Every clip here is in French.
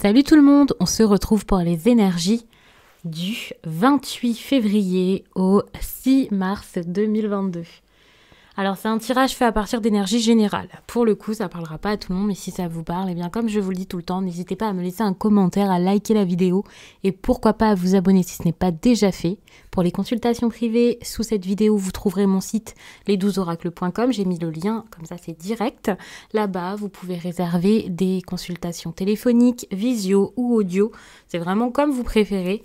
Salut tout le monde, on se retrouve pour les énergies du 28 février au 6 mars 2022. Alors c'est un tirage fait à partir d'énergie générale. Pour le coup, ça ne parlera pas à tout le monde, mais si ça vous parle, eh bien comme je vous le dis tout le temps, n'hésitez pas à me laisser un commentaire, à liker la vidéo et pourquoi pas à vous abonner si ce n'est pas déjà fait. Pour les consultations privées, sous cette vidéo, vous trouverez mon site les12oracles.com. J'ai mis le lien, comme ça c'est direct. Là-bas, vous pouvez réserver des consultations téléphoniques, visio ou audio. C'est vraiment comme vous préférez.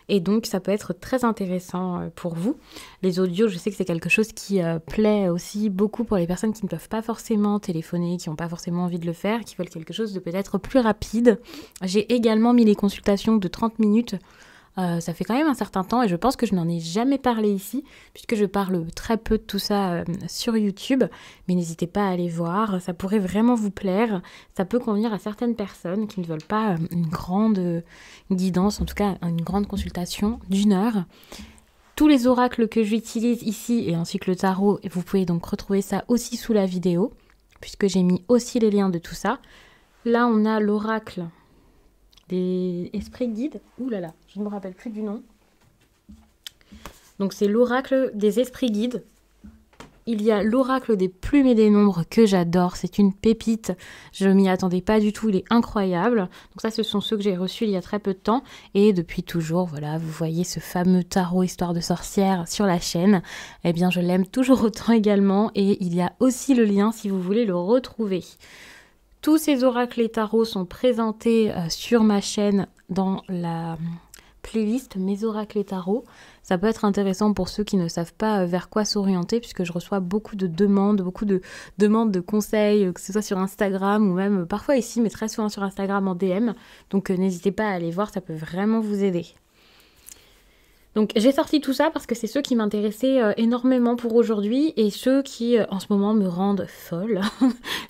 Et donc, ça peut être très intéressant pour vous. Les audios, je sais que c'est quelque chose qui plaît aussi beaucoup pour les personnes qui ne peuvent pas forcément téléphoner, qui n'ont pas forcément envie de le faire, qui veulent quelque chose de peut-être plus rapide. J'ai également mis les consultations de 30 minutes. Ça fait quand même un certain temps et je pense que je n'en ai jamais parlé ici puisque je parle très peu de tout ça sur YouTube, mais n'hésitez pas à aller voir, ça pourrait vraiment vous plaire, ça peut convenir à certaines personnes qui ne veulent pas une grande guidance, en tout cas une grande consultation d'1 heure. Tous les oracles que j'utilise ici et ainsi que le tarot, vous pouvez donc retrouver ça aussi sous la vidéo puisque j'ai mis aussi les liens de tout ça. Là on a l'oracle des esprits guides. Ouh là là, je ne me rappelle plus du nom. Donc c'est l'oracle des esprits guides. Il y a l'oracle des plumes et des nombres que j'adore. C'est une pépite. Je m'y attendais pas du tout. Il est incroyable. Donc ça, ce sont ceux que j'ai reçus il y a très peu de temps. Et depuis toujours, voilà, vous voyez ce fameux tarot Histoire de sorcière sur la chaîne. Eh bien, je l'aime toujours autant également. Et il y a aussi le lien si vous voulez le retrouver. Tous ces oracles et tarots sont présentés sur ma chaîne dans la playlist Mes oracles et tarots. Ça peut être intéressant pour ceux qui ne savent pas vers quoi s'orienter puisque je reçois beaucoup de demandes de conseils, que ce soit sur Instagram ou même parfois ici, mais très souvent sur Instagram en DM. Donc n'hésitez pas à aller voir, ça peut vraiment vous aider. Donc j'ai sorti tout ça parce que c'est ceux qui m'intéressaient énormément pour aujourd'hui et ceux qui en ce moment me rendent folle.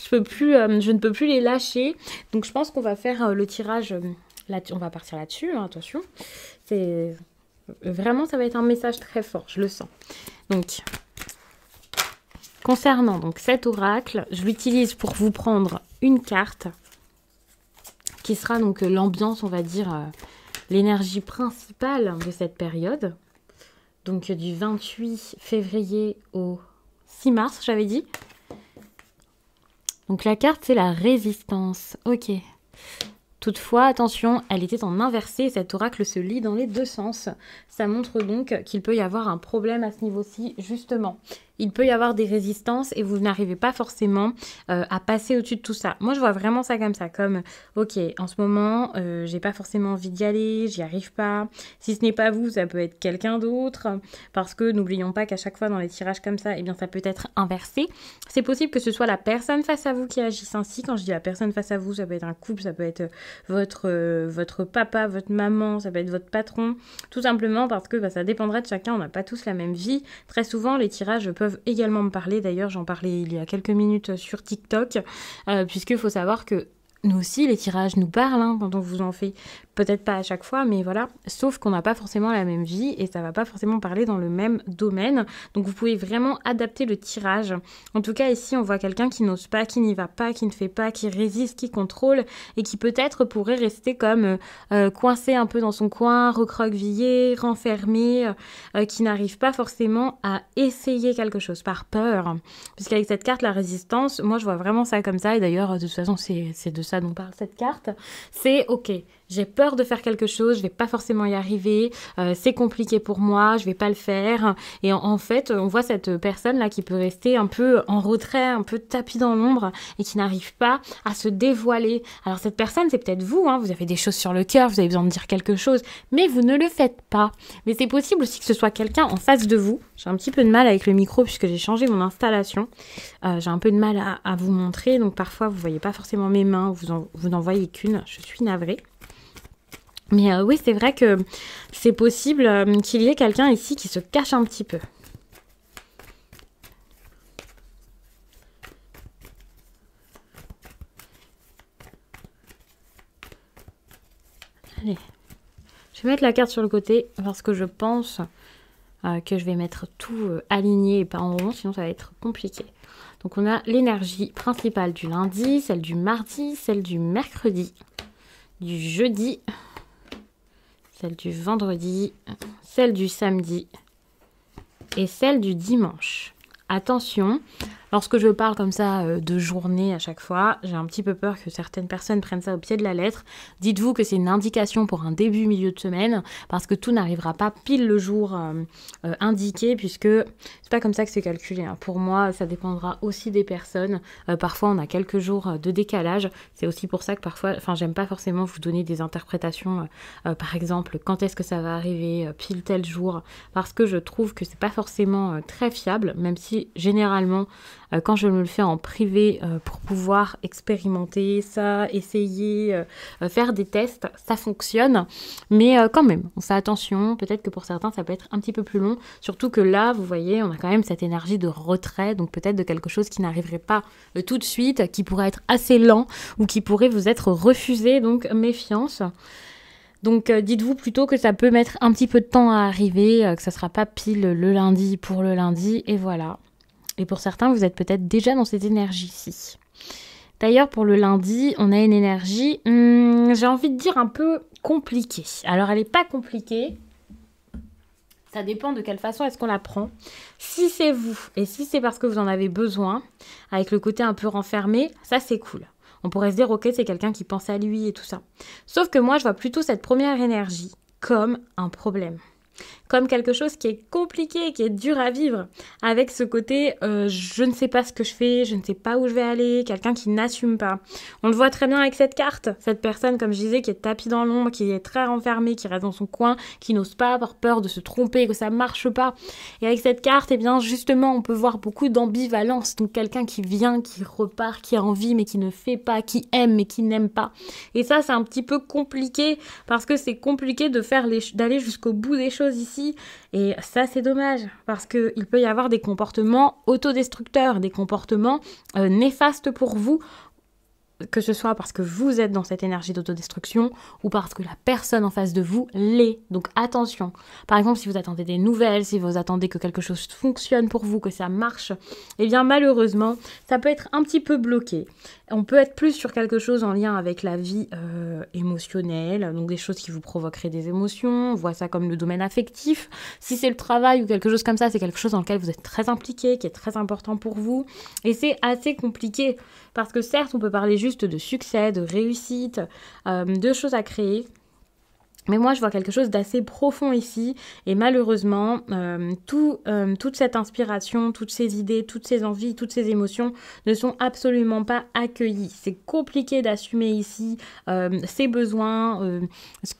je ne peux plus les lâcher. Donc je pense qu'on va faire le tirage, on va partir là-dessus, hein, attention. Vraiment ça va être un message très fort, je le sens. Donc concernant donc, cet oracle, je l'utilise pour vous prendre une carte qui sera donc l'ambiance, on va dire... l'énergie principale de cette période, donc du 28 février au 6 mars, j'avais dit. Donc la carte, c'est la résistance. Ok. Toutefois, attention, elle était en inversé, cet oracle se lit dans les deux sens. Ça montre donc qu'il peut y avoir un problème à ce niveau-ci, justement. Il peut y avoir des résistances et vous n'arrivez pas forcément à passer au-dessus de tout ça. Moi, je vois vraiment ça comme ça, comme, ok, en ce moment, j'ai pas forcément envie d'y aller, j'y arrive pas. Si ce n'est pas vous, ça peut être quelqu'un d'autre, parce que n'oublions pas qu'à chaque fois dans les tirages comme ça, eh bien, ça peut être inversé. C'est possible que ce soit la personne face à vous qui agisse ainsi. Quand je dis la personne face à vous, ça peut être un couple, ça peut être votre papa, votre maman, ça peut être votre patron, tout simplement parce que ça dépendra de chacun, on n'a pas tous la même vie. Très souvent, les tirages peuvent également me parler, d'ailleurs j'en parlais il y a quelques minutes sur TikTok, puisqu'il faut savoir que nous aussi, les tirages nous parlent hein, quand on vous en fait. Peut-être pas à chaque fois, mais voilà. Sauf qu'on n'a pas forcément la même vie et ça va pas forcément parler dans le même domaine. Donc vous pouvez vraiment adapter le tirage. En tout cas, ici, on voit quelqu'un qui n'ose pas, qui n'y va pas, qui ne fait pas, qui résiste, qui contrôle et qui peut-être pourrait rester comme coincé un peu dans son coin, recroquevillé, renfermé, qui n'arrive pas forcément à essayer quelque chose par peur. Puisqu'avec cette carte, la résistance, moi je vois vraiment ça comme ça. Et d'ailleurs, de toute façon, c'est de ça dont parle cette carte. C'est ok. J'ai peur de faire quelque chose, je vais pas forcément y arriver, c'est compliqué pour moi, je vais pas le faire. Et en fait, on voit cette personne-là qui peut rester un peu en retrait, un peu tapis dans l'ombre et qui n'arrive pas à se dévoiler. Alors cette personne, c'est peut-être vous, hein, vous avez des choses sur le cœur, vous avez besoin de dire quelque chose, mais vous ne le faites pas. Mais c'est possible aussi que ce soit quelqu'un en face de vous. J'ai un petit peu de mal avec le micro puisque j'ai changé mon installation. J'ai un peu de mal à vous montrer, donc parfois vous voyez pas forcément mes mains, vous n'en voyez qu'une, je suis navrée. Mais oui, c'est vrai que c'est possible qu'il y ait quelqu'un ici qui se cache un petit peu. Allez, je vais mettre la carte sur le côté parce que je pense que je vais mettre tout aligné et pas en rond, sinon ça va être compliqué. Donc on a l'énergie principale du lundi, celle du mardi, celle du mercredi. du jeudi, celle du vendredi, celle du samedi et celle du dimanche. Attention, lorsque je parle comme ça de journée à chaque fois, j'ai un petit peu peur que certaines personnes prennent ça au pied de la lettre. Dites-vous que c'est une indication pour un début, milieu de semaine, parce que tout n'arrivera pas pile le jour indiqué, puisque c'est pas comme ça que c'est calculé. Hein. Pour moi, ça dépendra aussi des personnes. Parfois, on a quelques jours de décalage. C'est aussi pour ça que parfois, j'aime pas forcément vous donner des interprétations, par exemple, quand est-ce que ça va arriver, pile tel jour, parce que je trouve que c'est pas forcément très fiable, même si généralement, quand je me le fais en privé pour pouvoir expérimenter ça, essayer, faire des tests, ça fonctionne. Mais quand même, on fait attention. Peut-être que pour certains, ça peut être un petit peu plus long. Surtout que là, vous voyez, on a quand même cette énergie de retrait. Donc peut-être de quelque chose qui n'arriverait pas tout de suite, qui pourrait être assez lent ou qui pourrait vous être refusé. Donc méfiance. Donc dites-vous plutôt que ça peut mettre un petit peu de temps à arriver, que ça ne sera pas pile le lundi pour le lundi. Et voilà. Et pour certains, vous êtes peut-être déjà dans cette énergie-ci. D'ailleurs, pour le lundi, on a une énergie, j'ai envie de dire un peu compliquée. Alors, elle n'est pas compliquée. Ça dépend de quelle façon est-ce qu'on la prend. Si c'est vous, et si c'est parce que vous en avez besoin, avec le côté un peu renfermé, ça c'est cool. On pourrait se dire, ok, c'est quelqu'un qui pense à lui et tout ça. Sauf que moi, je vois plutôt cette première énergie comme un problème. Comme quelque chose qui est compliqué, qui est dur à vivre, avec ce côté je ne sais pas ce que je fais, je ne sais pas où je vais aller, quelqu'un qui n'assume pas. On le voit très bien avec cette carte, cette personne, comme je disais, qui est tapie dans l'ombre, qui est très renfermée, qui reste dans son coin, qui n'ose pas avoir peur de se tromper, que ça marche pas. Et avec cette carte, eh bien justement, on peut voir beaucoup d'ambivalence, donc quelqu'un qui vient, qui repart, qui a envie, mais qui ne fait pas, qui aime, mais qui n'aime pas. Et ça, c'est un petit peu compliqué, parce que c'est compliqué de d'aller jusqu'au bout des choses ici. Et ça, c'est dommage, parce qu'il peut y avoir des comportements autodestructeurs, des comportements néfastes pour vous, que ce soit parce que vous êtes dans cette énergie d'autodestruction ou parce que la personne en face de vous l'est. Donc attention. Par exemple, si vous attendez des nouvelles, si vous attendez que quelque chose fonctionne pour vous, que ça marche, eh bien malheureusement, ça peut être un petit peu bloqué. On peut être plus sur quelque chose en lien avec la vie émotionnelle, donc des choses qui vous provoqueraient des émotions, on voit ça comme le domaine affectif. Si c'est le travail ou quelque chose comme ça, c'est quelque chose dans lequel vous êtes très impliqué, qui est très important pour vous. Et c'est assez compliqué, parce que certes, on peut parler juste de succès, de réussite, de choses à créer. Mais moi, je vois quelque chose d'assez profond ici. Et malheureusement, toute cette inspiration, toutes ces idées, toutes ces envies, toutes ces émotions ne sont absolument pas accueillies. C'est compliqué d'assumer ici ses besoins, ce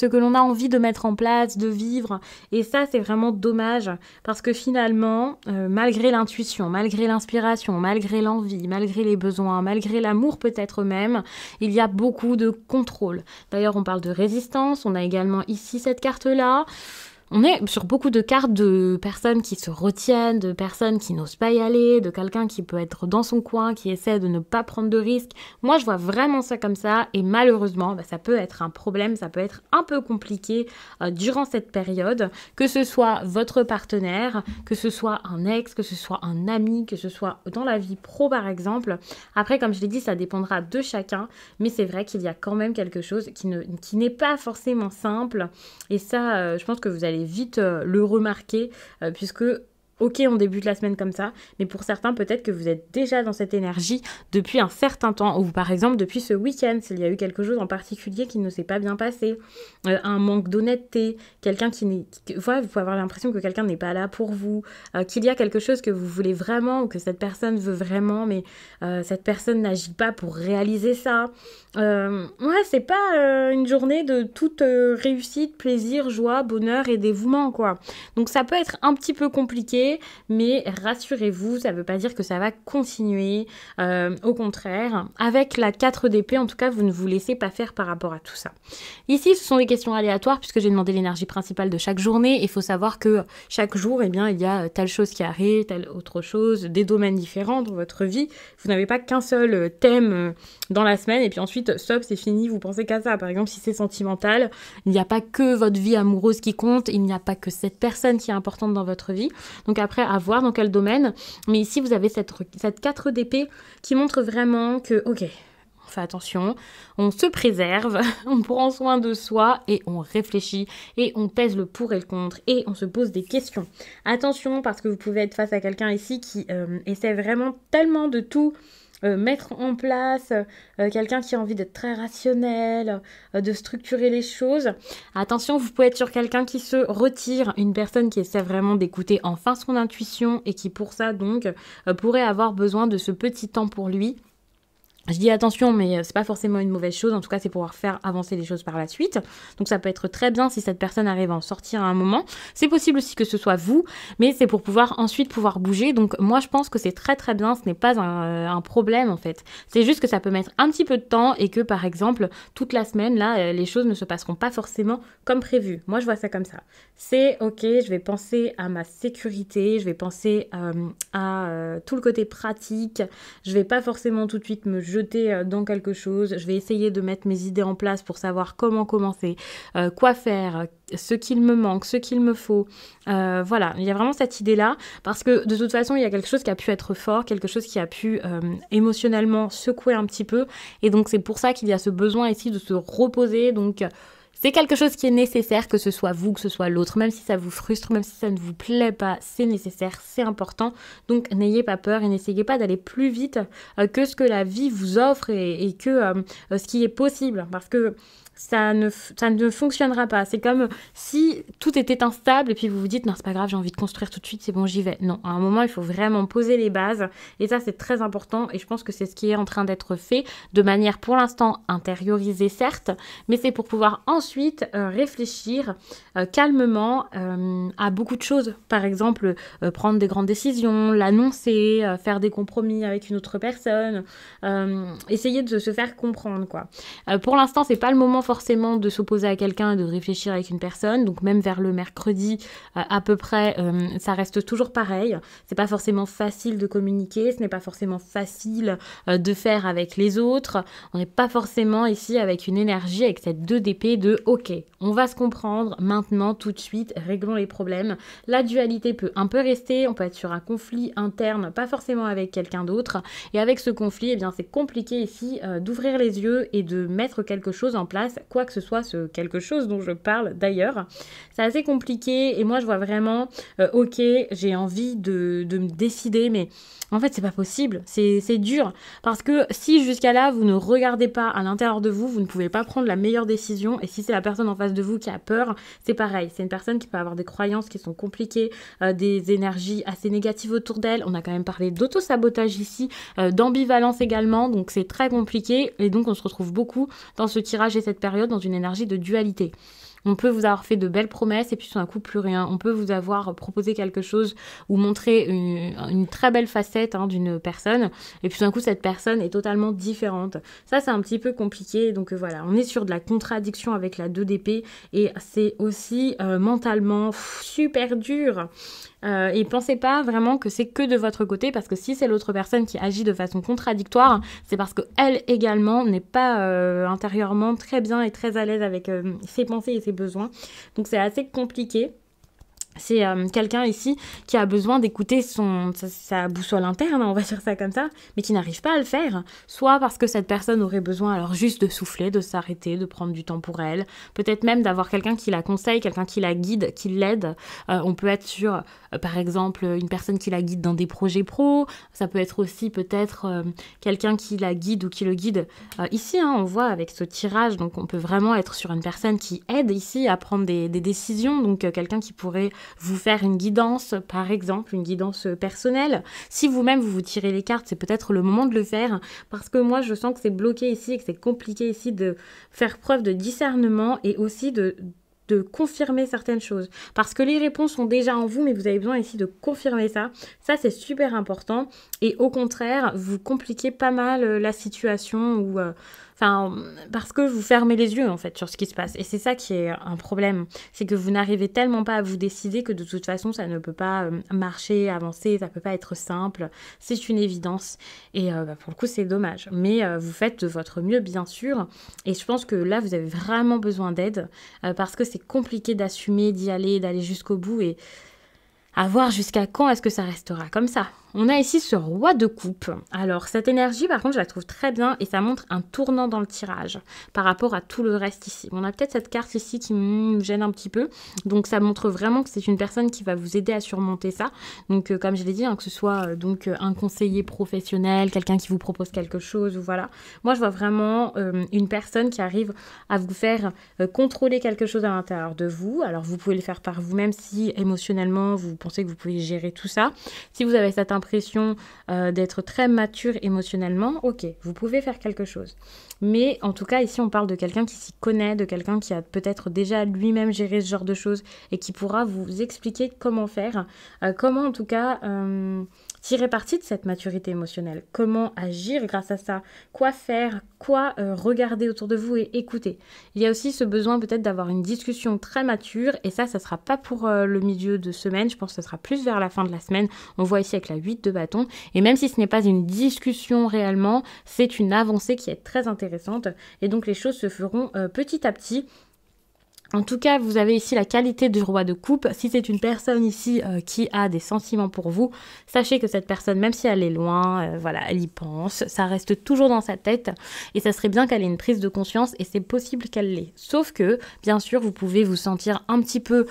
que l'on a envie de mettre en place, de vivre. Et ça, c'est vraiment dommage. Parce que finalement, malgré l'intuition, malgré l'inspiration, malgré l'envie, malgré les besoins, malgré l'amour peut-être même, il y a beaucoup de contrôle. D'ailleurs, on parle de résistance. On a également ici cette carte-là. On est sur beaucoup de cartes de personnes qui se retiennent, de personnes qui n'osent pas y aller, de quelqu'un qui peut être dans son coin, qui essaie de ne pas prendre de risques. Moi, je vois vraiment ça comme ça et malheureusement, ça peut être un problème, ça peut être un peu compliqué durant cette période, que ce soit votre partenaire, que ce soit un ex, que ce soit un ami, que ce soit dans la vie pro par exemple. Après, comme je l'ai dit, ça dépendra de chacun, mais c'est vrai qu'il y a quand même quelque chose qui n'est pas forcément simple et ça, je pense que vous allez vite le remarquer puisque ok, on débute la semaine comme ça, mais pour certains, peut-être que vous êtes déjà dans cette énergie depuis un certain temps, ou par exemple depuis ce week-end, s'il y a eu quelque chose en particulier qui ne s'est pas bien passé, un manque d'honnêteté, quelqu'un vous pouvez avoir l'impression que quelqu'un n'est pas là pour vous, qu'il y a quelque chose que vous voulez vraiment, ou que cette personne veut vraiment, mais cette personne n'agit pas pour réaliser ça. C'est pas une journée de toute réussite, plaisir, joie, bonheur et dévouement, quoi. Donc ça peut être un petit peu compliqué, mais rassurez-vous, ça ne veut pas dire que ça va continuer. Au contraire, avec la 4 d'épée, en tout cas, vous ne vous laissez pas faire par rapport à tout ça. Ici, ce sont des questions aléatoires, puisque j'ai demandé l'énergie principale de chaque journée. Il faut savoir que chaque jour, il y a telle chose qui arrive, telle autre chose, des domaines différents dans votre vie. Vous n'avez pas qu'un seul thème dans la semaine, et puis ensuite, stop, c'est fini, vous pensez qu'à ça. Par exemple, si c'est sentimental, il n'y a pas que votre vie amoureuse qui compte, il n'y a pas que cette personne qui est importante dans votre vie. Donc après, à voir dans quel domaine. Mais ici, vous avez cette 4 d'épée qui montre vraiment que, ok, on fait attention, on se préserve, on prend soin de soi et on réfléchit et on pèse le pour et le contre et on se pose des questions. Attention parce que vous pouvez être face à quelqu'un ici qui essaie vraiment tellement de tout mettre en place, quelqu'un qui a envie d'être très rationnel, de structurer les choses. Attention, vous pouvez être sur quelqu'un qui se retire, une personne qui essaie vraiment d'écouter enfin son intuition et qui pour ça donc pourrait avoir besoin de ce petit temps pour lui. Je dis attention, mais c'est pas forcément une mauvaise chose. En tout cas, c'est pouvoir faire avancer les choses par la suite. Donc, ça peut être très bien si cette personne arrive à en sortir à un moment. C'est possible aussi que ce soit vous, mais c'est pour pouvoir ensuite pouvoir bouger. Donc, moi, je pense que c'est très très bien. Ce n'est pas un problème en fait. C'est juste que ça peut mettre un petit peu de temps et que par exemple, toute la semaine, là, les choses ne se passeront pas forcément comme prévu. Moi, je vois ça comme ça. C'est ok, je vais penser à ma sécurité, je vais penser à tout le côté pratique. Je vais pas forcément tout de suite me jeter dans quelque chose, je vais essayer de mettre mes idées en place pour savoir comment commencer, quoi faire, ce qu'il me manque, ce qu'il me faut. Voilà, il y a vraiment cette idée-là, parce que de toute façon, il y a quelque chose qui a pu être fort, quelque chose qui a pu émotionnellement secouer un petit peu, et donc c'est pour ça qu'il y a ce besoin ici de se reposer, donc c'est quelque chose qui est nécessaire, que ce soit vous, que ce soit l'autre, même si ça vous frustre, même si ça ne vous plaît pas, c'est nécessaire, c'est important. Donc n'ayez pas peur et n'essayez pas d'aller plus vite que ce que la vie vous offre et que ce qui est possible. Parce que ça ne fonctionnera pas. C'est comme si tout était instable et puis vous vous dites non, c'est pas grave, j'ai envie de construire tout de suite, c'est bon, j'y vais. Non, à un moment, il faut vraiment poser les bases et ça, c'est très important et je pense que c'est ce qui est en train d'être fait de manière pour l'instant intériorisée, certes, mais c'est pour pouvoir ensuite réfléchir calmement à beaucoup de choses. Par exemple, prendre des grandes décisions, l'annoncer, faire des compromis avec une autre personne, essayer de se faire comprendre, quoi. Pour l'instant, c'est pas le moment forcément de s'opposer à quelqu'un et de réfléchir avec une personne, donc même vers le mercredi à peu près, ça reste toujours pareil. C'est pas forcément facile de communiquer, ce n'est pas forcément facile de faire avec les autres. On n'est pas forcément ici avec une énergie, avec cette 2 d'épée de ok, on va se comprendre maintenant, tout de suite, réglons les problèmes. La dualité peut un peu rester, on peut être sur un conflit interne, pas forcément avec quelqu'un d'autre, et avec ce conflit, eh bien c'est compliqué ici d'ouvrir les yeux et de mettre quelque chose en place, quoi que ce soit ce quelque chose dont je parle d'ailleurs. C'est assez compliqué et moi je vois vraiment, ok, j'ai envie de me décider, mais en fait c'est pas possible, c'est dur, parce que si jusqu'à là vous ne regardez pas à l'intérieur de vous, vous ne pouvez pas prendre la meilleure décision, et si c'est la personne en face de vous qui a peur, c'est pareil, c'est une personne qui peut avoir des croyances qui sont compliquées, des énergies assez négatives autour d'elle. On a quand même parlé d'auto-sabotage ici, d'ambivalence également, donc c'est très compliqué, et donc on se retrouve beaucoup dans ce tirage et cette période dans une énergie de dualité. On peut vous avoir fait de belles promesses et puis tout d'un coup plus rien. On peut vous avoir proposé quelque chose ou montré une très belle facette d'une personne et puis tout d'un coup cette personne est totalement différente. Ça c'est un petit peu compliqué, donc voilà, on est sur de la contradiction avec la 2 d'épée et c'est aussi mentalement super dur. Et pensez pas vraiment que c'est que de votre côté, parce que si c'est l'autre personne qui agit de façon contradictoire, c'est parce qu'elle également n'est pas intérieurement très bien et très à l'aise avec ses pensées et ses besoins. Donc c'est assez compliqué. C'est quelqu'un ici qui a besoin d'écouter sa boussole interne, on va dire ça comme ça, mais qui n'arrive pas à le faire. Soit parce que cette personne aurait besoin alors juste de souffler, de s'arrêter, de prendre du temps pour elle. Peut-être même d'avoir quelqu'un qui la conseille, quelqu'un qui la guide, qui l'aide. On peut être sur, par exemple, une personne qui la guide dans des projets pro. Ça peut être aussi peut-être quelqu'un qui la guide ou qui le guide. Ici, on voit avec ce tirage, donc on peut vraiment être sur une personne qui aide ici à prendre des décisions. Donc quelqu'un qui pourrait vous faire une guidance, par exemple, une guidance personnelle. Si vous-même, vous tirez les cartes, c'est peut-être le moment de le faire, parce que moi, je sens que c'est bloqué ici et que c'est compliqué ici de faire preuve de discernement et aussi de confirmer certaines choses. Parce que les réponses sont déjà en vous, mais vous avez besoin ici de confirmer ça. Ça, c'est super important. Et au contraire, vous compliquez pas mal la situation ou... parce que vous fermez les yeux en fait sur ce qui se passe. Et c'est ça qui est un problème. C'est que vous n'arrivez tellement pas à vous décider que de toute façon, ça ne peut pas marcher, avancer, ça ne peut pas être simple. C'est une évidence. Et pour le coup, c'est dommage. Mais vous faites de votre mieux, bien sûr. Et je pense que là, vous avez vraiment besoin d'aide parce que c'est compliqué d'assumer, d'y aller, d'aller jusqu'au bout et à voir jusqu'à quand est-ce que ça restera comme ça. On a ici ce roi de coupe. Alors, cette énergie, par contre, je la trouve très bien et ça montre un tournant dans le tirage par rapport à tout le reste ici. On a peut-être cette carte ici qui me gêne un petit peu. Donc, ça montre vraiment que c'est une personne qui va vous aider à surmonter ça. Donc, comme je l'ai dit, hein, que ce soit donc un conseiller professionnel, quelqu'un qui vous propose quelque chose, ou voilà. Moi, je vois vraiment une personne qui arrive à vous faire contrôler quelque chose à l'intérieur de vous. Alors, vous pouvez le faire par vous-même si émotionnellement, vous pensez que vous pouvez gérer tout ça. Si vous avez cette impression d'être très mature émotionnellement, ok, vous pouvez faire quelque chose. Mais en tout cas, ici, on parle de quelqu'un qui s'y connaît, de quelqu'un qui a peut-être déjà lui-même géré ce genre de choses et qui pourra vous expliquer comment faire, comment en tout cas tirer parti de cette maturité émotionnelle, comment agir grâce à ça, quoi faire, quoi regarder autour de vous et écouter. Il y a aussi ce besoin peut-être d'avoir une discussion très mature et ça sera pas pour le milieu de semaine, je pense que ce sera plus vers la fin de la semaine. On voit ici avec la 8 de bâton et même si ce n'est pas une discussion réellement, c'est une avancée qui est très intéressante et donc les choses se feront petit à petit. En tout cas, vous avez ici la qualité du roi de coupe. Si c'est une personne ici qui a des sentiments pour vous, sachez que cette personne, même si elle est loin, voilà, elle y pense, ça reste toujours dans sa tête et ça serait bien qu'elle ait une prise de conscience et c'est possible qu'elle l'ait. Sauf que, bien sûr, vous pouvez vous sentir un petit peu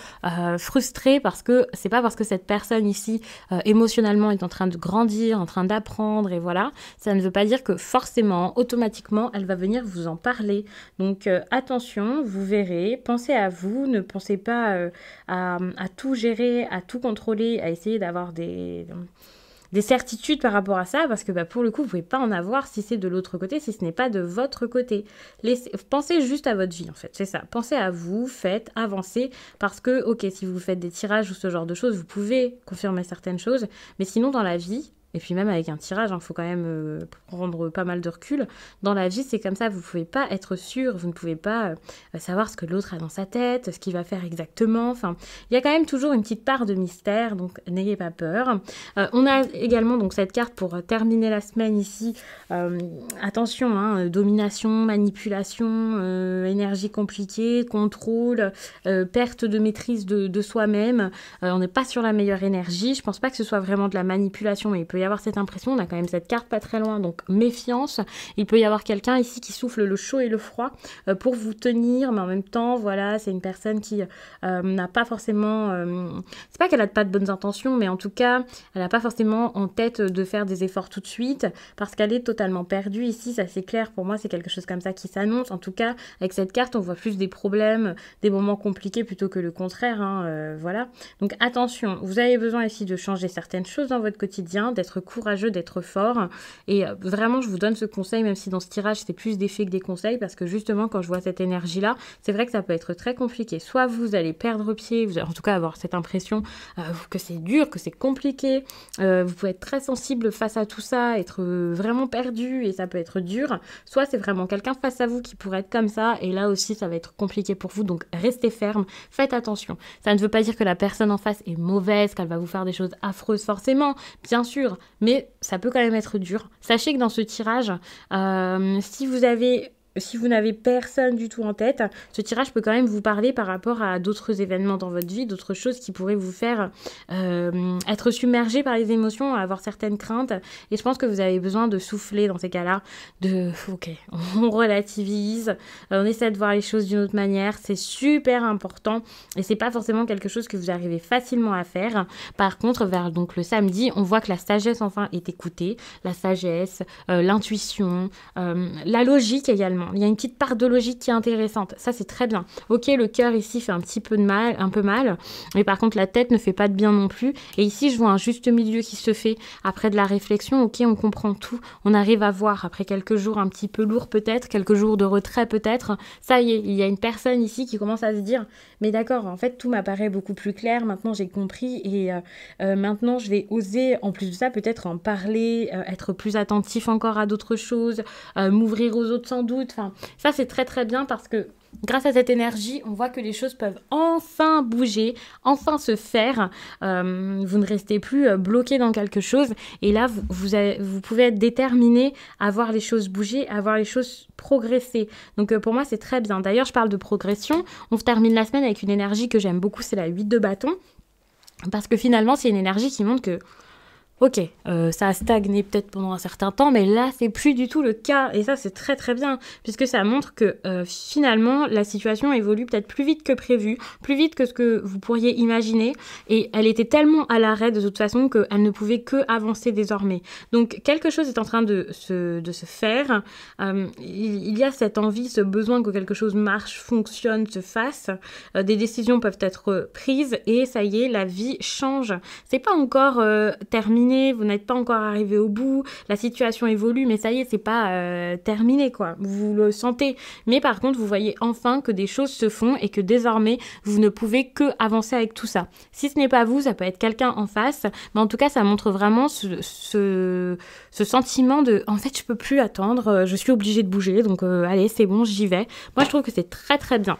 frustré parce que c'est pas parce que cette personne ici, émotionnellement, est en train de grandir, en train d'apprendre et voilà, ça ne veut pas dire que forcément, automatiquement, elle va venir vous en parler. Donc, attention, vous verrez, pensez à vous, ne pensez pas à tout gérer, à tout contrôler, à essayer d'avoir des certitudes par rapport à ça, parce que pour le coup, vous ne pouvez pas en avoir si c'est de l'autre côté, si ce n'est pas de votre côté. Pensez juste à votre vie, en fait, c'est ça. Pensez à vous, faites, avancez, parce que, ok, si vous faites des tirages ou ce genre de choses, vous pouvez confirmer certaines choses, mais sinon, dans la vie, et puis même avec un tirage, il faut quand même prendre pas mal de recul. Dans la vie, c'est comme ça, vous ne pouvez pas être sûr, vous ne pouvez pas savoir ce que l'autre a dans sa tête, ce qu'il va faire exactement. Enfin, il y a quand même toujours une petite part de mystère, donc n'ayez pas peur. On a également donc cette carte pour terminer la semaine ici. Attention, hein, domination, manipulation, énergie compliquée, contrôle, perte de maîtrise de soi-même. On n'est pas sur la meilleure énergie. Je ne pense pas que ce soit vraiment de la manipulation, mais il peut y avoir cette impression. On a quand même cette carte pas très loin, donc méfiance. Il peut y avoir quelqu'un ici qui souffle le chaud et le froid pour vous tenir, mais en même temps, voilà, c'est une personne qui n'a pas forcément... c'est pas qu'elle a pas de bonnes intentions, mais en tout cas, elle n'a pas forcément en tête de faire des efforts tout de suite, parce qu'elle est totalement perdue ici, ça c'est clair. Pour moi, c'est quelque chose comme ça qui s'annonce. En tout cas, avec cette carte, on voit plus des problèmes, des moments compliqués plutôt que le contraire, hein, voilà. Donc attention, vous avez besoin ici de changer certaines choses dans votre quotidien, d'être courageux, d'être fort. Et vraiment, je vous donne ce conseil, même si dans ce tirage, c'est plus des faits que des conseils, parce que justement, quand je vois cette énergie-là, c'est vrai que ça peut être très compliqué. Soit vous allez perdre pied, vous allez en tout cas avoir cette impression que c'est dur, que c'est compliqué. Vous pouvez être très sensible face à tout ça, être vraiment perdu et ça peut être dur. Soit c'est vraiment quelqu'un face à vous qui pourrait être comme ça et là aussi, ça va être compliqué pour vous. Donc, restez ferme, faites attention. Ça ne veut pas dire que la personne en face est mauvaise, qu'elle va vous faire des choses affreuses forcément, bien sûr, mais ça peut quand même être dur. Sachez que dans ce tirage, si vous n'avez personne du tout en tête, ce tirage peut quand même vous parler par rapport à d'autres événements dans votre vie, d'autres choses qui pourraient vous faire être submergé par les émotions, avoir certaines craintes. Et je pense que vous avez besoin de souffler dans ces cas-là, ok, on relativise, on essaie de voir les choses d'une autre manière. C'est super important et c'est pas forcément quelque chose que vous arrivez facilement à faire. Par contre, vers donc le samedi, on voit que la sagesse enfin est écoutée, la sagesse, l'intuition, la logique également. Il y a une petite part de logique qui est intéressante. Ça, c'est très bien. Ok, le cœur ici fait un peu mal. Mais par contre, la tête ne fait pas de bien non plus. Et ici, je vois un juste milieu qui se fait après de la réflexion. Ok, on comprend tout. On arrive à voir après quelques jours un petit peu lourds peut-être, quelques jours de retrait peut-être. Ça y est, il y a une personne ici qui commence à se dire « Mais d'accord, en fait, tout m'apparaît beaucoup plus clair. Maintenant, j'ai compris. Et maintenant, je vais oser, en plus de ça, peut-être en parler, être plus attentif encore à d'autres choses, m'ouvrir aux autres sans doute. » Enfin, ça, c'est très très bien parce que grâce à cette énergie, on voit que les choses peuvent enfin bouger, enfin se faire. Vous ne restez plus bloqué dans quelque chose. Et là, vous pouvez être déterminé à voir les choses bouger, à voir les choses progresser. Donc pour moi, c'est très bien. D'ailleurs, je parle de progression. On termine la semaine avec une énergie que j'aime beaucoup, c'est la 8 de bâton. Parce que finalement, c'est une énergie qui montre que Ok, ça a stagné peut-être pendant un certain temps, mais là, c'est plus du tout le cas. Et ça, c'est très très bien, puisque ça montre que finalement, la situation évolue peut-être plus vite que prévu, plus vite que ce que vous pourriez imaginer. Et elle était tellement à l'arrêt de toute façon qu'elle ne pouvait que avancer désormais. Donc, quelque chose est en train de se faire. Il y a cette envie, ce besoin que quelque chose marche, fonctionne, se fasse. Des décisions peuvent être prises et ça y est, la vie change. C'est pas encore terminé, vous n'êtes pas encore arrivé au bout, la situation évolue, mais ça y est, c'est pas terminé, quoi. Vous le sentez. Mais par contre, vous voyez enfin que des choses se font et que désormais, vous ne pouvez que avancer avec tout ça. Si ce n'est pas vous, ça peut être quelqu'un en face, mais en tout cas, ça montre vraiment ce sentiment de, en fait, je peux plus attendre, je suis obligée de bouger, donc allez, c'est bon, j'y vais. Moi, je trouve que c'est très très bien.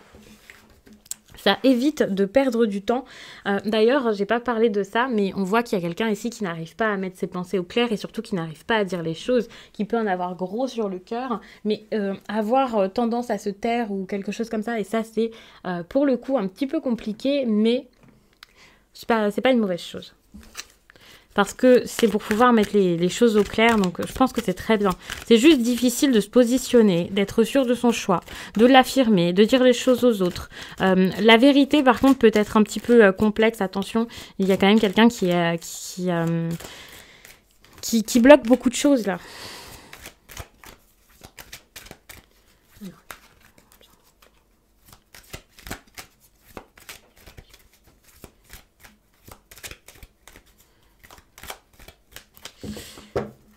Ça évite de perdre du temps. D'ailleurs, j'ai pas parlé de ça, mais on voit qu'il y a quelqu'un ici qui n'arrive pas à mettre ses pensées au clair et surtout qui n'arrive pas à dire les choses, qui peut en avoir gros sur le cœur, mais avoir tendance à se taire ou quelque chose comme ça, et ça c'est pour le coup un petit peu compliqué, mais c'est pas une mauvaise chose. Parce que c'est pour pouvoir mettre les choses au clair, donc je pense que c'est très bien. C'est juste difficile de se positionner, d'être sûr de son choix, de l'affirmer, de dire les choses aux autres. La vérité, par contre, peut être un petit peu complexe. Attention, il y a quand même quelqu'un qui bloque beaucoup de choses, là.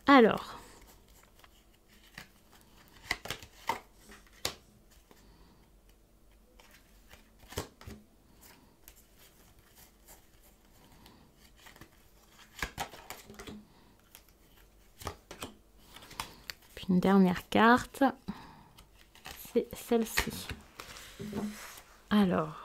Alors... Puis une dernière carte, c'est celle-ci. Alors...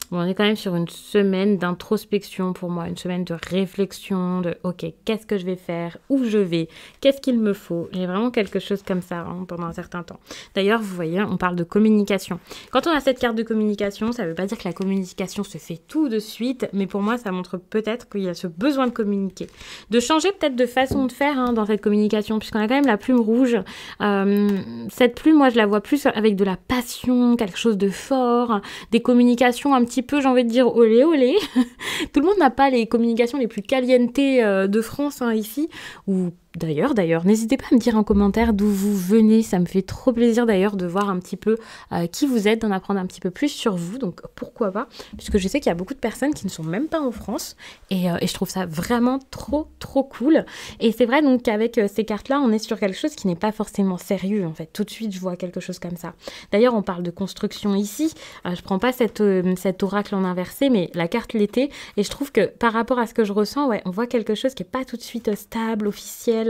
Bon, on est quand même sur une semaine d'introspection pour moi, une semaine de réflexion, de ok, qu'est-ce que je vais faire, où je vais, qu'est-ce qu'il me faut. J'ai vraiment quelque chose comme ça pendant un certain temps. D'ailleurs, vous voyez, on parle de communication. Quand on a cette carte de communication, ça ne veut pas dire que la communication se fait tout de suite, mais pour moi, ça montre peut-être qu'il y a ce besoin de communiquer. De changer peut-être de façon de faire dans cette communication, puisqu'on a quand même la plume rouge. Cette plume, moi, je la vois plus avec de la passion, quelque chose de fort, des communications un petit peu, j'ai envie de dire, olé olé. Tout le monde n'a pas les communications les plus caliente de France ici, ou D'ailleurs, n'hésitez pas à me dire en commentaire d'où vous venez, ça me fait trop plaisir d'ailleurs de voir un petit peu qui vous êtes, d'en apprendre un petit peu plus sur vous, donc pourquoi pas, puisque je sais qu'il y a beaucoup de personnes qui ne sont même pas en France, et je trouve ça vraiment trop cool, et c'est vrai donc qu'avec ces cartes-là, on est sur quelque chose qui n'est pas forcément sérieux en fait, tout de suite je vois quelque chose comme ça. D'ailleurs, on parle de construction ici, je prends pas cet oracle en inversé, mais la carte l'été, et je trouve que par rapport à ce que je ressens, ouais, on voit quelque chose qui est pas tout de suite stable, officiel,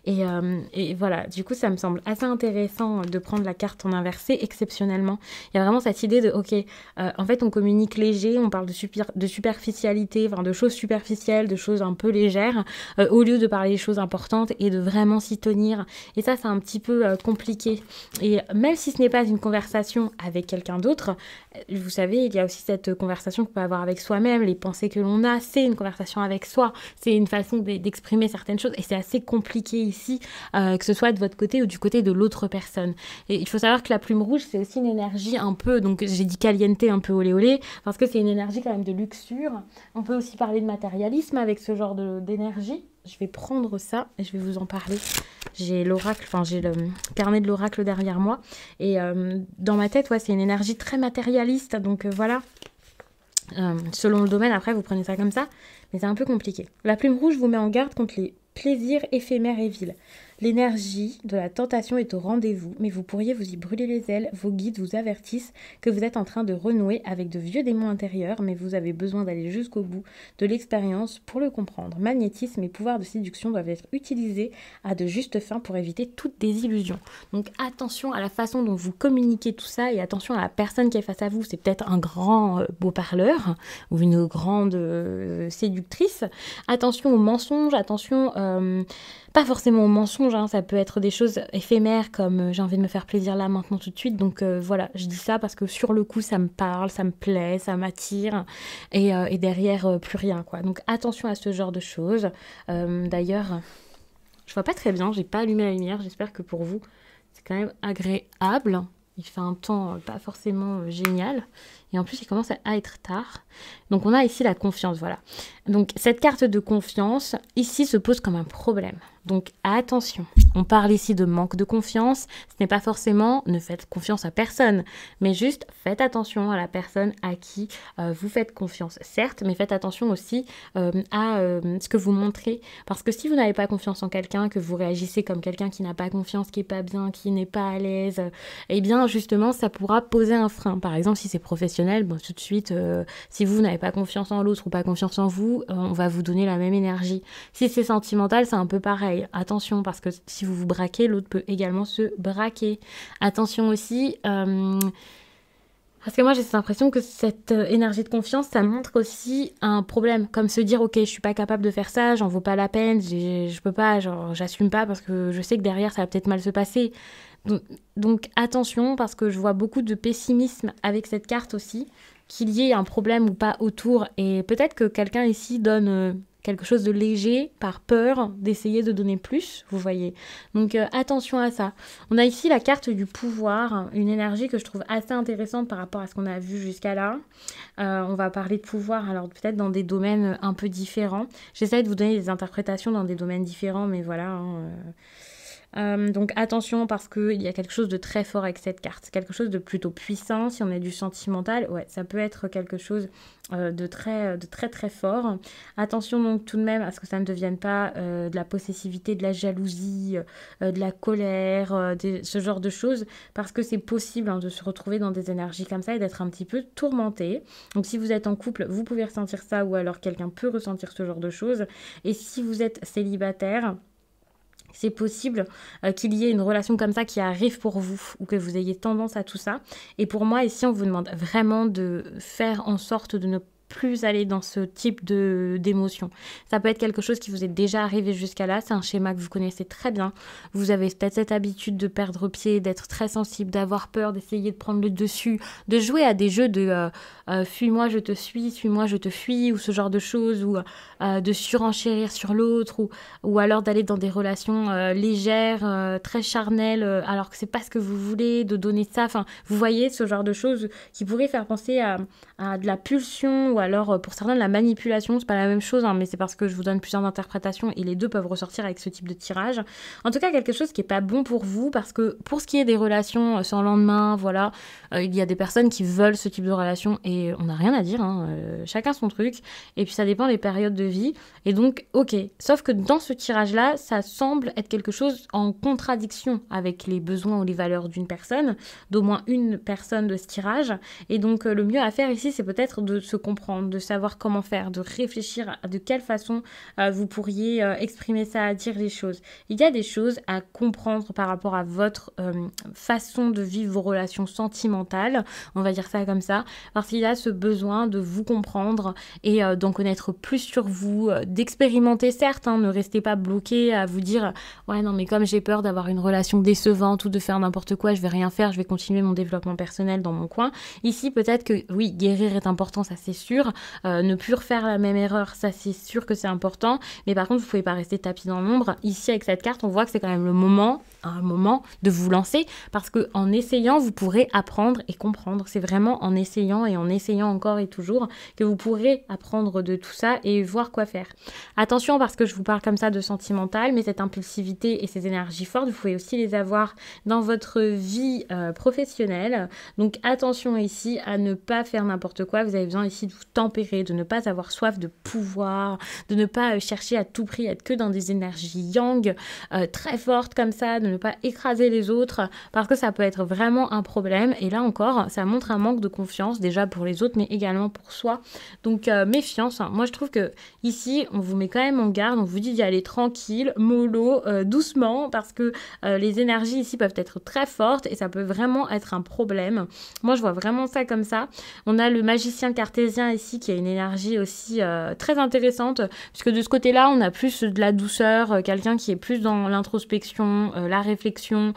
et voilà, du coup ça me semble assez intéressant de prendre la carte en inversé exceptionnellement. Il y a vraiment cette idée de ok, en fait on communique léger, on parle de superficialité, enfin de choses superficielles, de choses un peu légères, au lieu de parler des choses importantes et de vraiment s'y tenir, et ça c'est un petit peu compliqué, et même si ce n'est pas une conversation avec quelqu'un d'autre, vous savez, il y a aussi cette conversation qu'on peut avoir avec soi-même, les pensées que l'on a, c'est une conversation avec soi, c'est une façon d'exprimer certaines choses, et c'est assez compliqué ici, que ce soit de votre côté ou du côté de l'autre personne. Et il faut savoir que la plume rouge, c'est aussi une énergie un peu, donc j'ai dit caliente, un peu olé olé, parce que c'est une énergie quand même de luxure. On peut aussi parler de matérialisme avec ce genre d'énergie. Je vais prendre ça et je vais vous en parler. J'ai l'oracle, enfin j'ai le carnet de l'oracle derrière moi, et dans ma tête, ouais, c'est une énergie très matérialiste, donc voilà. Selon le domaine, après vous prenez ça comme ça, mais c'est un peu compliqué. La plume rouge vous met en garde contre les plaisirs éphémères et vils. L'énergie de la tentation est au rendez-vous, mais vous pourriez vous y brûler les ailes. Vos guides vous avertissent que vous êtes en train de renouer avec de vieux démons intérieurs, mais vous avez besoin d'aller jusqu'au bout de l'expérience pour le comprendre. Magnétisme et pouvoir de séduction doivent être utilisés à de justes fins pour éviter toute désillusion. Donc attention à la façon dont vous communiquez tout ça, et attention à la personne qui est face à vous. C'est peut-être un grand beau parleur ou une grande séductrice. Attention aux mensonges, attention... pas forcément au mensonge, hein, ça peut être des choses éphémères comme j'ai envie de me faire plaisir là, maintenant, tout de suite. Donc voilà, je dis ça parce que sur le coup, ça me parle, ça me plaît, ça m'attire. Et derrière, plus rien, quoi. Donc attention à ce genre de choses. D'ailleurs, je vois pas très bien, j'ai pas allumé la lumière. J'espère que pour vous, c'est quand même agréable. Il fait un temps pas forcément génial. Et en plus, il commence à être tard. Donc on a ici la confiance, voilà. Donc cette carte de confiance, ici, se pose comme un problème. Donc attention, on parle ici de manque de confiance. Ce n'est pas forcément ne faites confiance à personne, mais juste faites attention à la personne à qui vous faites confiance, certes, mais faites attention aussi à ce que vous montrez. Parce que si vous n'avez pas confiance en quelqu'un, que vous réagissez comme quelqu'un qui n'a pas confiance, qui n'est pas bien, qui n'est pas à l'aise, eh bien justement, ça pourra poser un frein. Par exemple, si c'est professionnel, bon, tout de suite, si vous n'avez pas confiance en l'autre ou pas confiance en vous, on va vous donner la même énergie. Si c'est sentimental, c'est un peu pareil. Attention, parce que si vous vous braquez, l'autre peut également se braquer. Attention aussi, parce que moi j'ai cette impression que cette énergie de confiance, ça montre aussi un problème, comme se dire ok, je suis pas capable de faire ça, j'en vaut pas la peine, je peux pas, genre j'assume pas parce que je sais que derrière ça va peut-être mal se passer. Donc attention, parce que je vois beaucoup de pessimisme avec cette carte aussi, qu'il y ait un problème ou pas autour, et peut-être que quelqu'un ici donne quelque chose de léger par peur d'essayer de donner plus, vous voyez. Donc attention à ça. On a ici la carte du pouvoir, une énergie que je trouve assez intéressante par rapport à ce qu'on a vu jusqu'à là. On va parler de pouvoir, alors peut-être dans des domaines un peu différents. J'essaie de vous donner des interprétations dans des domaines différents, mais voilà, hein, donc attention, parce qu'il y a quelque chose de très fort avec cette carte, quelque chose de plutôt puissant. Si on est du sentimental, ouais, ça peut être quelque chose de très très fort. Attention donc tout de même à ce que ça ne devienne pas de la possessivité, de la jalousie, de la colère, ce genre de choses, parce que c'est possible, hein, de se retrouver dans des énergies comme ça et d'être un petit peu tourmenté. Donc si vous êtes en couple, vous pouvez ressentir ça, ou alors quelqu'un peut ressentir ce genre de choses. Et si vous êtes célibataire, c'est possible qu'il y ait une relation comme ça qui arrive pour vous, ou que vous ayez tendance à tout ça. Et pour moi, ici, on vous demande vraiment de faire en sorte de ne plus aller dans ce type d'émotion. Ça peut être quelque chose qui vous est déjà arrivé jusqu'à là, c'est un schéma que vous connaissez très bien. Vous avez peut-être cette habitude de perdre pied, d'être très sensible, d'avoir peur, d'essayer de prendre le dessus, de jouer à des jeux de fuis-moi, je te suis-moi, je te fuis, ou ce genre de choses, ou de surenchérir sur l'autre, ou alors d'aller dans des relations légères, très charnelles, alors que c'est pas ce que vous voulez, de donner ça. Enfin, vous voyez ce genre de choses qui pourraient faire penser à de la pulsion, ou alors pour certains de la manipulation. C'est pas la même chose, hein, mais c'est parce que je vous donne plusieurs interprétations et les deux peuvent ressortir avec ce type de tirage. En tout cas, quelque chose qui est pas bon pour vous, parce que pour ce qui est des relations sans lendemain, voilà, il y a des personnes qui veulent ce type de relation et on n'a rien à dire, hein, chacun son truc, et puis ça dépend des périodes de vie. Et donc ok, sauf que dans ce tirage là, ça semble être quelque chose en contradiction avec les besoins ou les valeurs d'une personne, d'au moins une personne de ce tirage. Et donc le mieux à faire ici, c'est peut-être de se comprendre, de savoir comment faire, de réfléchir à de quelle façon vous pourriez exprimer ça, dire les choses. Il y a des choses à comprendre par rapport à votre façon de vivre vos relations sentimentales, on va dire ça comme ça, parce qu'il y a ce besoin de vous comprendre et d'en connaître plus sur vous, d'expérimenter, certes, hein, ne restez pas bloqué à vous dire ouais non mais comme j'ai peur d'avoir une relation décevante ou de faire n'importe quoi, je vais rien faire, je vais continuer mon développement personnel dans mon coin. Ici peut-être que oui, guérir est important, ça c'est sûr, ne plus refaire la même erreur, ça c'est sûr que c'est important, mais par contre vous pouvez pas rester tapis dans l'ombre. Ici avec cette carte, on voit que c'est quand même un moment de vous lancer, parce que en essayant vous pourrez apprendre et comprendre. C'est vraiment en essayant et en essayant encore et toujours que vous pourrez apprendre de tout ça et voir quoi faire. Attention, parce que je vous parle comme ça de sentimental, mais cette impulsivité et ces énergies fortes, vous pouvez aussi les avoir dans votre vie professionnelle. Donc attention ici à ne pas faire n'importe quoi. Vous avez besoin ici de vous tempérer, de ne pas avoir soif de pouvoir, de ne pas chercher à tout prix être que dans des énergies yang très fortes comme ça, de ne ne pas écraser les autres, parce que ça peut être vraiment un problème. Et là encore, ça montre un manque de confiance, déjà pour les autres, mais également pour soi. Donc méfiance, hein. Moi je trouve que ici, on vous met quand même en garde, on vous dit d'y aller tranquille, mollo, doucement, parce que les énergies ici peuvent être très fortes et ça peut vraiment être un problème. Moi je vois vraiment ça comme ça. On a le magicien cartésien ici qui a une énergie aussi très intéressante, puisque de ce côté-là, on a plus de la douceur, quelqu'un qui est plus dans l'introspection, la réflexion,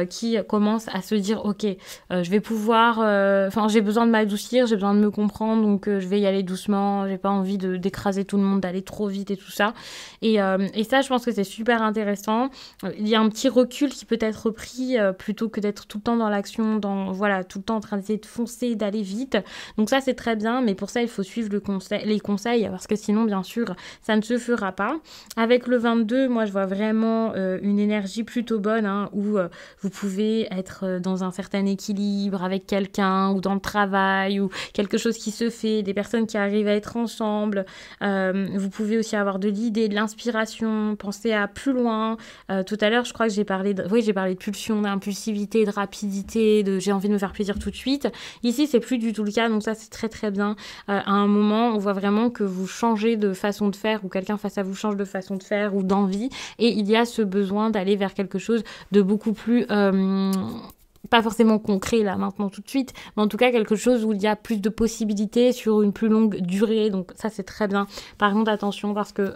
qui commence à se dire, ok, je vais pouvoir, j'ai besoin de m'adoucir, j'ai besoin de me comprendre, donc je vais y aller doucement, j'ai pas envie d'écraser tout le monde, d'aller trop vite et tout ça. Et ça, je pense que c'est super intéressant. Il y a un petit recul qui peut être pris plutôt que d'être tout le temps dans l'action, voilà, tout le temps en train d'essayer de foncer, d'aller vite. Donc ça, c'est très bien, mais pour ça, il faut suivre les conseils, parce que sinon, bien sûr, ça ne se fera pas. Avec le 22, moi, je vois vraiment une énergie plutôt bonne, hein, où vous pouvez être dans un certain équilibre avec quelqu'un, ou dans le travail, ou quelque chose qui se fait, des personnes qui arrivent à être ensemble. Vous pouvez aussi avoir de l'idée, de l'inspiration, penser à plus loin. Tout à l'heure, je crois que j'ai parlé de pulsion, d'impulsivité, de rapidité, de j'ai envie de me faire plaisir tout de suite. Ici, c'est plus du tout le cas, donc ça, c'est très très bien. À un moment, on voit vraiment que vous changez de façon de faire, ou quelqu'un face à vous change de façon de faire, ou d'envie, et il y a ce besoin d'aller vers quelque chose de beaucoup plus... pas forcément concret là maintenant tout de suite, mais en tout cas quelque chose où il y a plus de possibilités sur une plus longue durée, donc ça c'est très bien. Par contre attention, parce que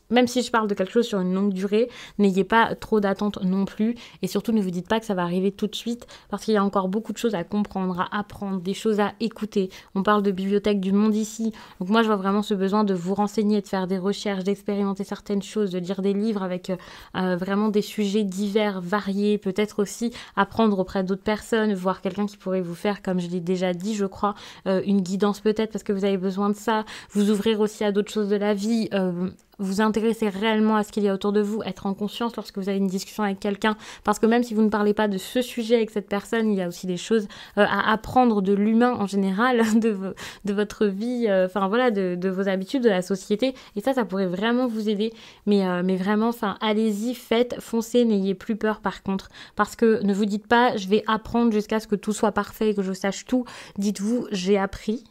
même si je parle de quelque chose sur une longue durée, n'ayez pas trop d'attentes non plus, et surtout ne vous dites pas que ça va arriver tout de suite, parce qu'il y a encore beaucoup de choses à comprendre, à apprendre, des choses à écouter. On parle de bibliothèque du monde ici, donc moi je vois vraiment ce besoin de vous renseigner, de faire des recherches, d'expérimenter certaines choses, de lire des livres avec vraiment des sujets divers, variés, peut-être aussi apprendre auprès d'autres personnes, voir quelqu'un qui pourrait vous faire, comme je l'ai déjà dit, je crois, une guidance peut-être, parce que vous avez besoin de ça, vous ouvrir aussi à d'autres choses de la vie, vous intéresser réellement à ce qu'il y a autour de vous, être en conscience lorsque vous avez une discussion avec quelqu'un, parce que même si vous ne parlez pas de ce sujet avec cette personne, il y a aussi des choses à apprendre de l'humain en général, de votre vie, de vos habitudes, de la société, et ça pourrait vraiment vous aider, mais vraiment, allez-y, faites, foncez, n'ayez plus peur par contre, parce que ne vous dites pas, je vais apprendre jusqu'à ce que tout soit parfait, que je sache tout, dites-vous, j'ai appris.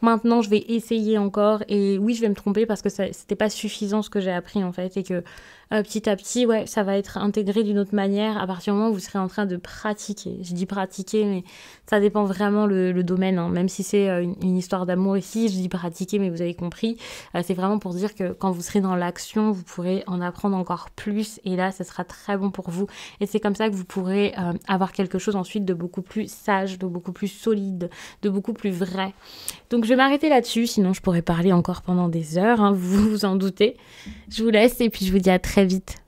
Maintenant, je vais essayer encore, et oui, je vais me tromper parce que c'était pas suffisant ce que j'ai appris en fait, et que petit à petit, ouais, ça va être intégré d'une autre manière à partir du moment où vous serez en train de pratiquer. Je dis pratiquer, mais ça dépend vraiment le domaine, hein. Même si c'est une histoire d'amour ici, je dis pratiquer, mais vous avez compris. C'est vraiment pour dire que quand vous serez dans l'action, vous pourrez en apprendre encore plus, et là, ça sera très bon pour vous. Et c'est comme ça que vous pourrez avoir quelque chose ensuite de beaucoup plus sage, de beaucoup plus solide, de beaucoup plus vrai. Donc je vais m'arrêter là-dessus, sinon je pourrais parler encore pendant des heures, hein, vous vous en doutez. Je vous laisse et puis je vous dis à très vite.